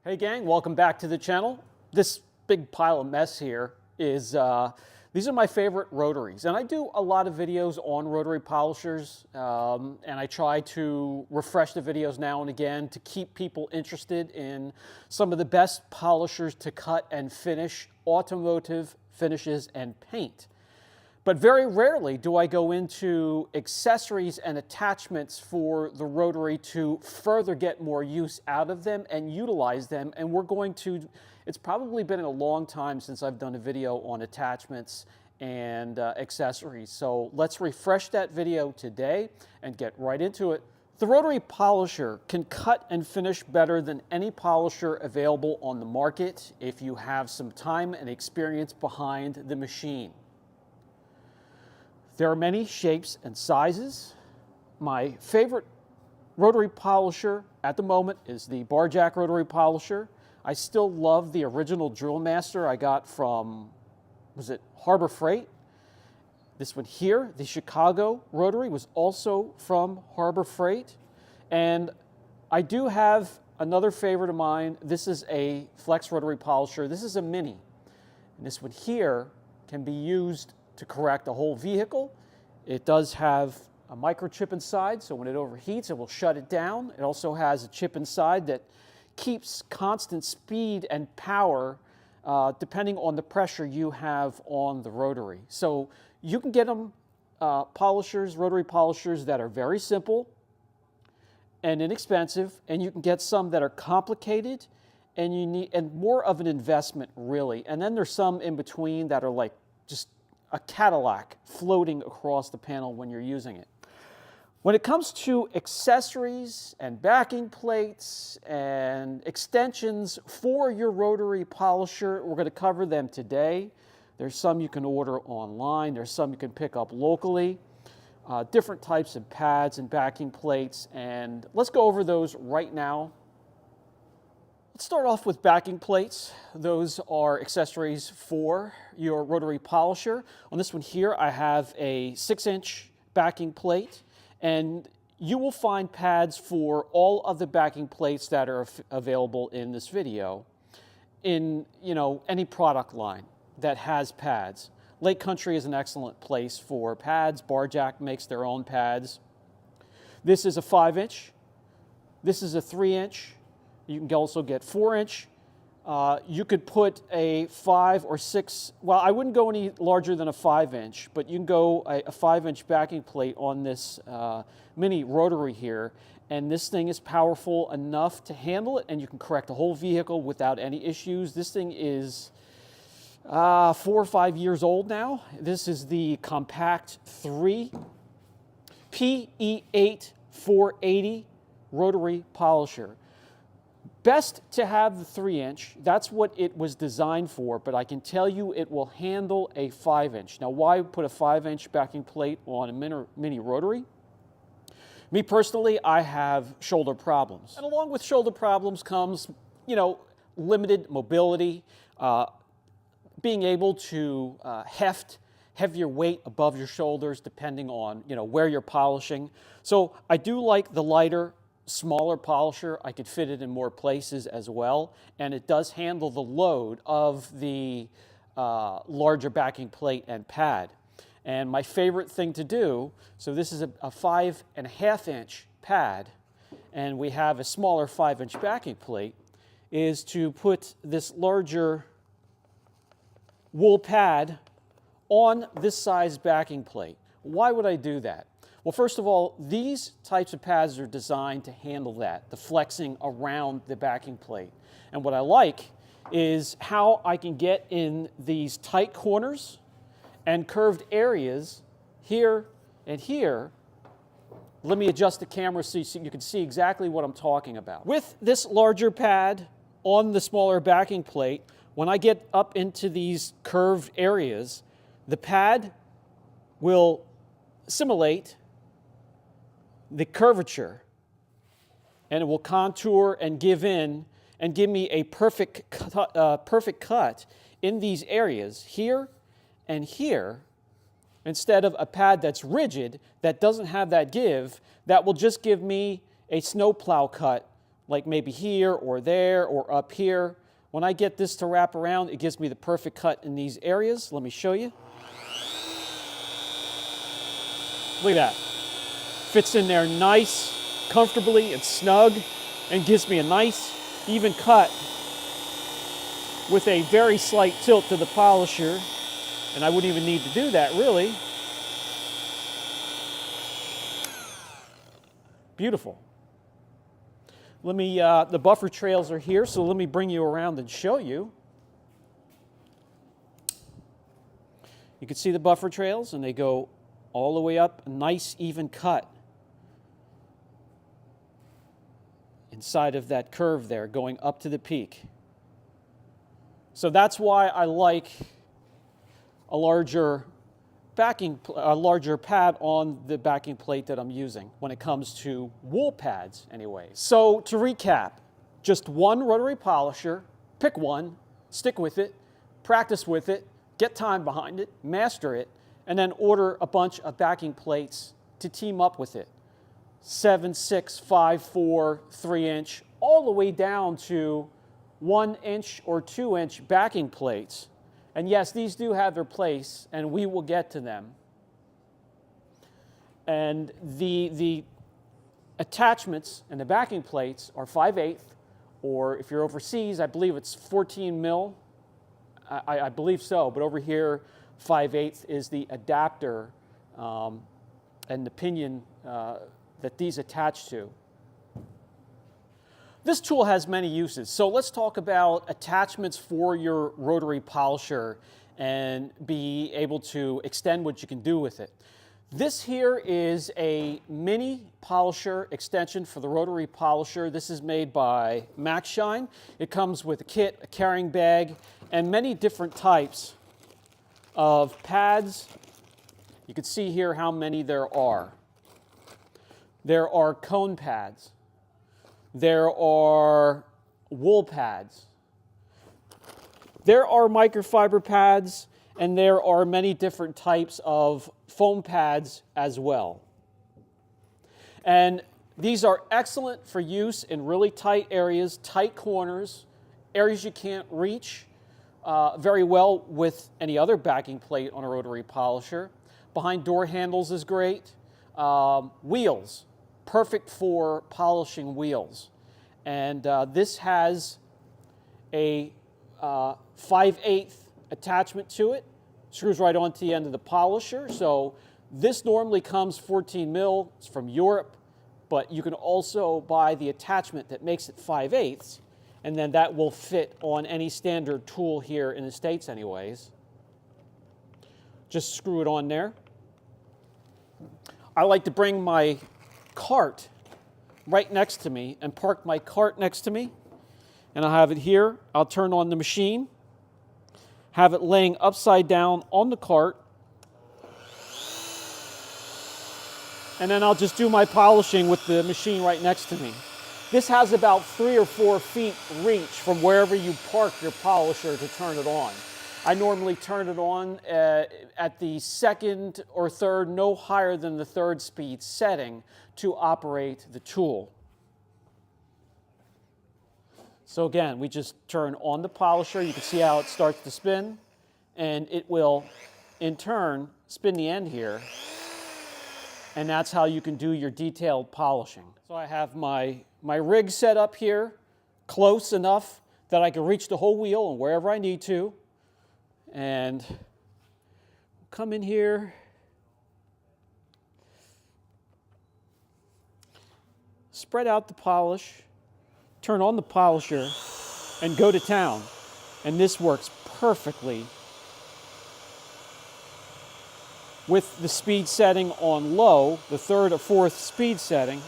Hey gang, welcome back to the channel. This big pile of mess here is, these are my favorite rotaries. And I do a lot of videos on rotary polishers, and I try to refresh the videos now and again to keep people interested in some of the best polishers to cut and finish automotive finishes and paint. But very rarely do I go into accessories and attachments for the rotary to further get more use out of them and utilize them. And we're going to, it's probably been a long time since I've done a video on attachments and accessories. So let's refresh that video today and get right into it. The rotary polisher can cut and finish better than any polisher available on the market if you have some time and experience behind the machine. There are many shapes and sizes. My favorite rotary polisher at the moment is the bar jack rotary polisher. I still love the original Drill Master I got from, was it Harbor Freight? This one here, the Chicago rotary, was also from Harbor Freight. And I do have another favorite of mine. This is a flex rotary polisher. This is a mini. And this one here can be used to correct a whole vehicle. It does have a microchip inside, so when it overheats, it will shut it down. It also has a chip inside that keeps constant speed and power depending on the pressure you have on the rotary. So you can get them polishers, rotary polishers that are very simple and inexpensive, and you can get some that are complicated and you need more of an investment really. And then there's some in between that are like just a Cadillac floating across the panel when you're using it. When it comes to accessories and backing plates and extensions for your rotary polisher, we're going to cover them today. There's some you can order online. There's some you can pick up locally. Different types of pads and backing plates, and let's go over those right now. Let's start off with backing plates. Those are accessories for your rotary polisher. On this one here, I have a 6-inch backing plate, and you will find pads for all of the backing plates that are available in this video in any product line that has pads. Lake Country is an excellent place for pads. Bar Jack makes their own pads. This is a 5-inch. This is a 3-inch. You can also get 4-inch. You could put a 5 or 6, well, I wouldn't go any larger than a 5-inch, but you can go a 5-inch backing plate on this mini rotary here, and this thing is powerful enough to handle it, and you can correct a whole vehicle without any issues. This thing is 4 or 5 years old now. This is the Compact 3 PE8 480 rotary polisher. Best to have the 3-inch. That's what it was designed for, but I can tell you it will handle a 5-inch. Now, why put a 5-inch backing plate on a mini rotary? Me personally, I have shoulder problems. And along with shoulder problems comes, limited mobility, being able to heft heavier weight above your shoulders depending on, where you're polishing. So I do like the lighter, smaller polisher. I could fit it in more places as well, and it does handle the load of the larger backing plate and pad. And my favorite thing to do, so this is a 5.5-inch pad, and we have a smaller 5-inch backing plate, is to put this larger wool pad on this size backing plate. Why would I do that? Well, first of all, these types of pads are designed to handle that, the flexing around the backing plate. And what I like is how I can get in these tight corners and curved areas here and here. Let me adjust the camera so you can see exactly what I'm talking about. With this larger pad on the smaller backing plate, when I get up into these curved areas, the pad will simulate the curvature, and it will contour and give in and give me a perfect cut in these areas here and here, instead of a pad that's rigid, that doesn't have that give, that will just give me a snowplow cut like maybe here or there or up here. When I get this to wrap around, it gives me the perfect cut in these areas. Let me show you. Look at that. Fits in there nice, comfortably, and snug, and gives me a nice, even cut with a very slight tilt to the polisher. And I wouldn't even need to do that, really. Beautiful. Let me, the buffer trails are here, so let me bring you around and show you. You can see the buffer trails, and they go all the way up, a nice even cut inside of that curve there, going up to the peak. So that's why I like a larger pad on the backing plate that I'm using when it comes to wool pads anyways. So to recap, just one rotary polisher, pick one, stick with it, practice with it, get time behind it, master it, and then order a bunch of backing plates to team up with it. 7, 6, 5, 4, 3 inch, all the way down to 1 inch or 2 inch backing plates. And yes, these do have their place, and we will get to them. And the attachments and the backing plates are 5/8, or if you're overseas, I believe it's 14 mil. I believe so, but over here, 5/8 is the adapter and the pinion that these attach to. This tool has many uses, so let's talk about attachments for your rotary polisher and be able to extend what you can do with it. This here is a mini polisher extension for the rotary polisher. This is made by MaxShine. It comes with a kit, a carrying bag, and many different types of pads. You can see here how many there are. There are cone pads. There are wool pads. There are microfiber pads, and there are many different types of foam pads as well. And these are excellent for use in really tight areas, tight corners, areas you can't reach very well with any other backing plate on a rotary polisher. Behind door handles is great. Wheels. Perfect for polishing wheels. And this has a 5/8 attachment to it. Screws right onto the end of the polisher. So this normally comes 14 mil. It's from Europe, but you can also buy the attachment that makes it 5/8, and then that will fit on any standard tool here in the States anyways. Just screw it on there. I like to bring my cart right next to me and park my cart next to me, and I'll have it here. I'll turn on the machine, have it laying upside down on the cart, and then I'll just do my polishing with the machine right next to me. This has about 3 or 4 feet reach from wherever you park your polisher to turn it on. I normally turn it on at the 2nd or 3rd, no higher than the 3rd speed setting to operate the tool. So again, we just turn on the polisher. You can see how it starts to spin, and it will, in turn, spin the end here. And that's how you can do your detailed polishing. So I have my rig set up here, close enough that I can reach the whole wheel and wherever I need to. And come in here, spread out the polish, turn on the polisher, and go to town. And this works perfectly with the speed setting on low, the 3rd or 4th speed setting,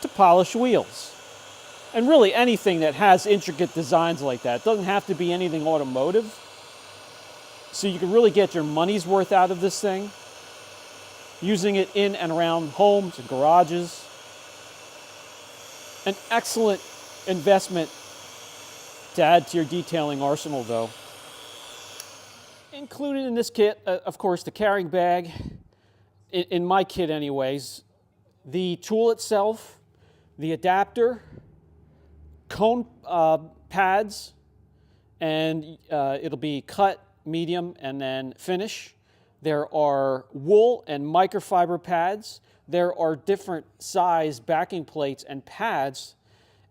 to polish wheels. And really anything that has intricate designs like that. It doesn't have to be anything automotive. So you can really get your money's worth out of this thing, using it in and around homes and garages. An excellent investment to add to your detailing arsenal, though. Included in this kit, of course, the carrying bag, in my kit anyways, the tool itself, the adapter, cone pads, and it'll be cut, medium, and then finish. There are wool and microfiber pads. There are different size backing plates and pads,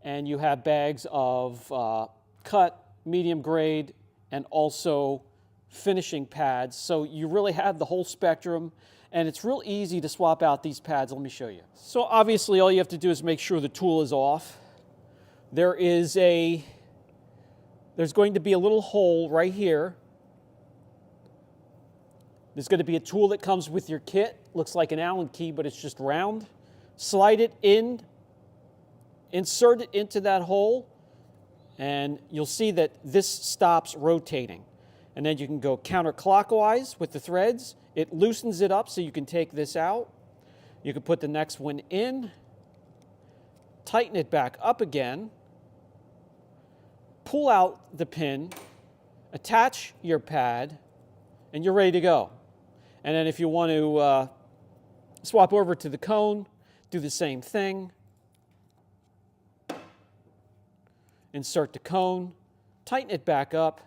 and you have bags of cut, medium grade, and also finishing pads. So you really have the whole spectrum, and it's real easy to swap out these pads. Let me show you. So obviously all you have to do is make sure the tool is off. There's going to be a little hole right here. There's going to be a tool that comes with your kit. Looks like an Allen key, but it's just round. Slide it in, insert it into that hole, and you'll see that this stops rotating. And then you can go counterclockwise with the threads. It loosens it up so you can take this out. You can put the next one in, tighten it back up again, pull out the pin, attach your pad, and you're ready to go. And then if you want to swap over to the cone, do the same thing. Insert the cone, tighten it back up,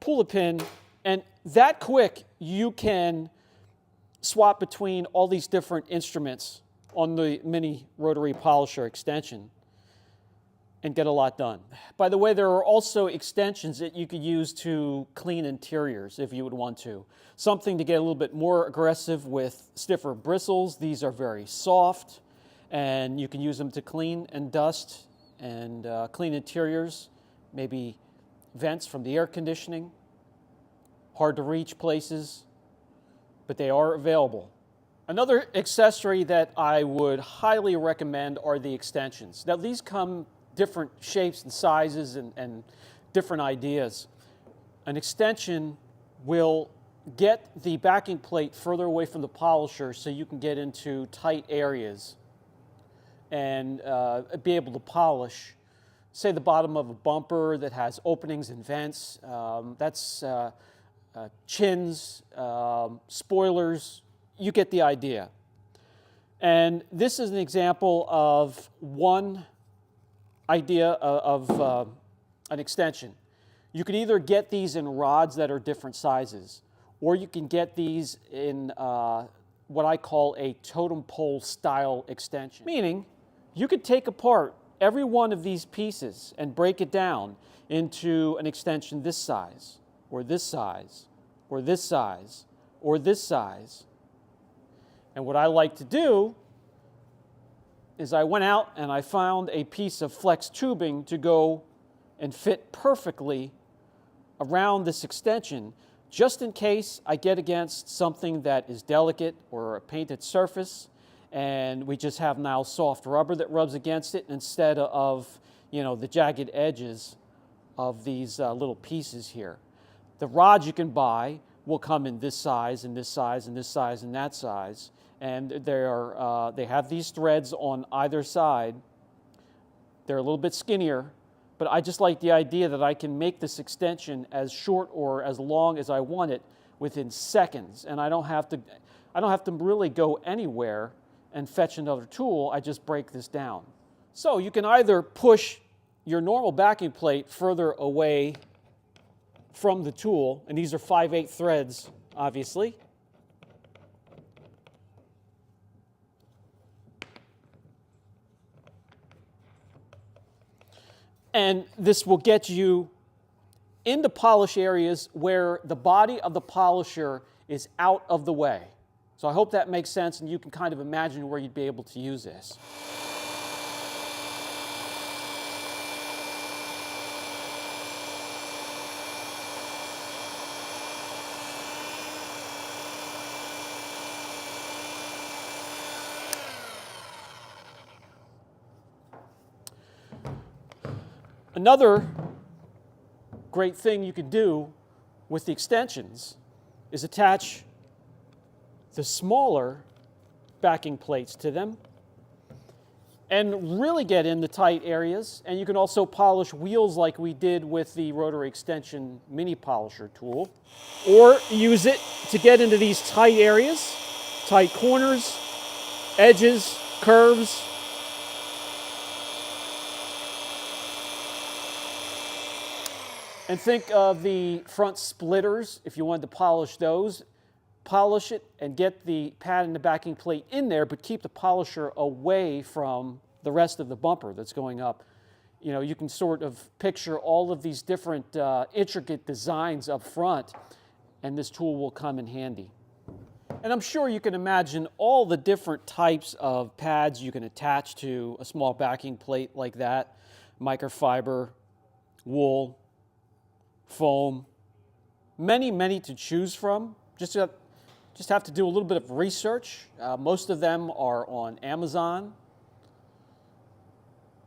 pull the pin, and that quick you can swap between all these different instruments on the mini rotary polisher extension and get a lot done. By the way, there are also extensions that you could use to clean interiors if you would want to. Something to get a little bit more aggressive with stiffer bristles. These are very soft, and you can use them to clean and dust and clean interiors, maybe vents from the air conditioning. Hard to reach places, but they are available. Another accessory that I would highly recommend are the extensions. Now these come different shapes and sizes and different ideas. An extension will get the backing plate further away from the polisher so you can get into tight areas and be able to polish, say, the bottom of a bumper that has openings and vents. That's chins, spoilers. You get the idea. And this is an example of one idea of an extension. You can either get these in rods that are different sizes, or you can get these in what I call a totem pole style extension. Meaning, you could take apart every one of these pieces and break it down into an extension this size, or this size, or this size, or this size. And what I like to do is I went out and I found a piece of flex tubing to go and fit perfectly around this extension, just in case I get against something that is delicate or a painted surface, and we just have now soft rubber that rubs against it instead of, you know, the jagged edges of these little pieces here. The rods you can buy will come in this size and this size and this size and that size. And they have these threads on either side. They're a little bit skinnier, but I just like the idea that I can make this extension as short or as long as I want it within seconds, and I don't have to really go anywhere and fetch another tool. I just break this down. So you can either push your normal backing plate further away from the tool, and these are 5/8 threads, obviously. And this will get you into polish areas where the body of the polisher is out of the way. So I hope that makes sense and you can kind of imagine where you'd be able to use this. Another great thing you could do with the extensions is attach the smaller backing plates to them and really get in the tight areas. And you can also polish wheels like we did with the rotary extension mini polisher tool, or use it to get into these tight areas, tight corners, edges, curves, And think of the front splitters. If you wanted to polish those, polish it and get the pad and the backing plate in there, but keep the polisher away from the rest of the bumper that's going up. You know, you can sort of picture all of these different intricate designs up front, and this tool will come in handy. And I'm sure you can imagine all the different types of pads you can attach to a small backing plate like that. Microfiber, wool, foam, many to choose from. Just have to do a little bit of research. Most of them are on Amazon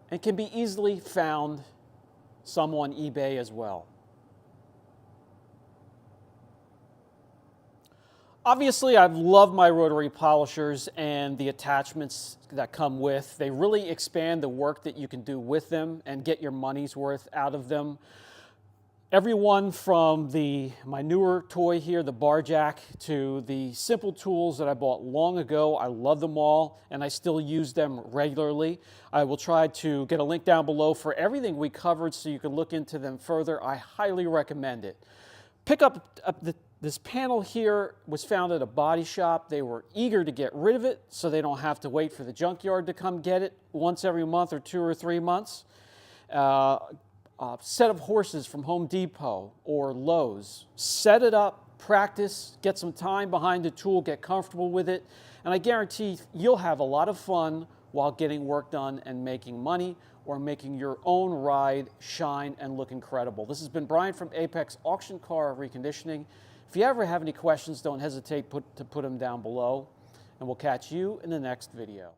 and can be easily found, some on eBay as well. Obviously, I've loved my rotary polishers and the attachments that come with. They really expand the work that you can do with them and get your money's worth out of them. Everyone from my newer toy here, the bar jack, to the simple tools that I bought long ago. I love them all, and I still use them regularly. I will try to get a link down below for everything we covered so you can look into them further. I highly recommend it. Pick up this panel here was found at a body shop. They were eager to get rid of it so they don't have to wait for the junkyard to come get it once every month or 2 or 3 months. Set of horses from Home Depot or Lowe's. Set it up, practice, get some time behind the tool, get comfortable with it, and I guarantee you'll have a lot of fun while getting work done and making money or making your own ride shine and look incredible. This has been Brian from Apex Auction Car Reconditioning. If you ever have any questions, don't hesitate to put them down below, and we'll catch you in the next video.